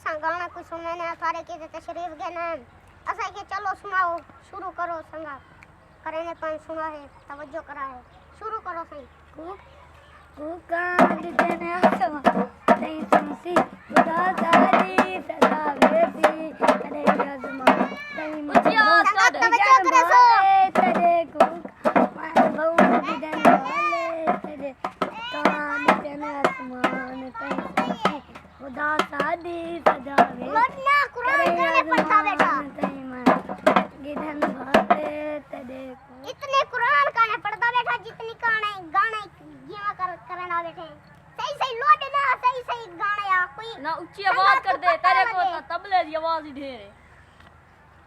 असा गाना कोई सुनने ने सारे के तशरीफ गए असा के चलो सुनाओ शुरू करो संगा करे पान सुना है तवज्जो करा है शुरू करो सही कुकान देने आसमा नहीं सुनसी खुदा सारी सदा बेसी अरे आसमा नहीं संगा तवज्जो करे सो तेरे कुक मैं बहु देने वाले तेरे कुकान देने आसमान नहीं सुनसी खुदा सारी सदा बेसी वरना कुरान गाने पढ़ता बेटा गिधन भाते तेरे इतने कुरान गाने पढ़ता बेटा जितनी गाने गाने ये करना बैठे सही सही लोड ना सही सही गाने या कोई ना ऊंची आवाज कर दे तेरे को तो तबले की आवाज ही ढेर है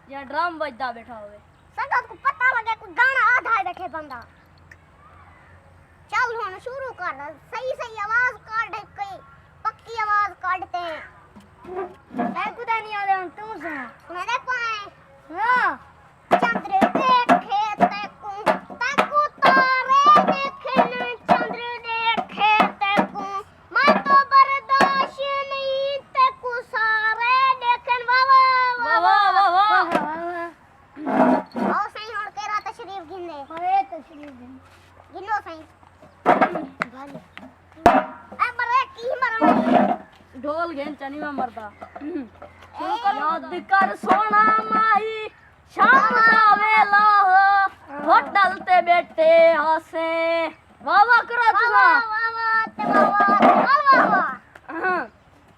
या ड्रम बजदा बैठा होवे संगत को पता लगे कोई गाना आधा ही बैठे बंदा चल हुन शुरू कर सही सही आवाज काट कोई पक्की आवाज काटते हैं मैं खुदा नहीं आ रहा तुम सुना मैंने पाए हां चंद्र देखे तको तारे देखे चंद्र देखे तको मैं तो बर्दाश्त नहीं तको सारे देखन वाह वाह वाह आओ सही हुन केरा तशरीफ गिनने अरे तशरीफ दिन गिनो सही ए मरे की मरना ढोल घेन चनी में मरदा शुरू कर याद कर सोना माई शाम का वेला हो होटल ते बैठे हंसे वाह वाह करो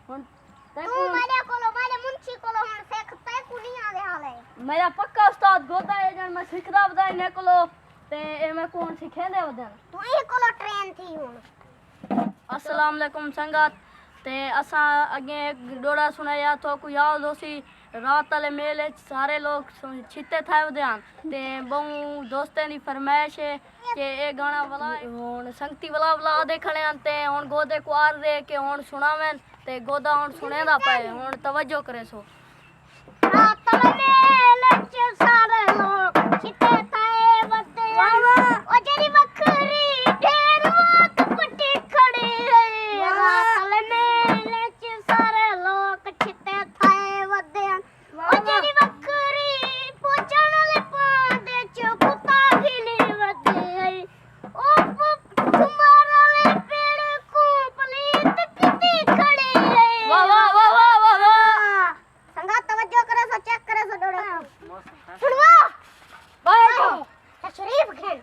तुम तू मेरे मुंशी कोलो हुन सीखते को नहीं आवे हाले मेरा पक्का उस्ताद गोदा है जन मैं सिखदा बदाई ने कोलो ते ए मैं कौन सिखेंदे वदन तू ही कोलो ट्रेन थी हुन अस्सलाम वालेकुम संगत ते असा अगे एक डोड़ा सुनाया तो को याद होसी रात वाले मेले सारे लोग छिते थाए वदन ते बहु दोस्तें दी फरमाइश है कि ए गाना वाला हुन संगती वाला वाला देखणे आते हुन गोदे कुआर दे के हुन सुनावें ते गोदा हुन सुनेदा पाए हुन तवज्जो करे सो रात वाले मेले च सारे लोग छिते थाए वदन ओ जेरी बकरी ढेर वाक पट्टी खड़ी है रात वाले मेले च सारे लोग छिते थाए वदन ओ जेरी बकरी पूछण ले पांदे च कुत्ता गिनी वदे ओ तुम्हारा ले पेड़ को पलीत किती खड़ी है वाह वाह वाह वाह वाह वाह संगा तवज्जो करे सो चेक करे सो डोड़ा सुनवा बैठो तशरीफ खेल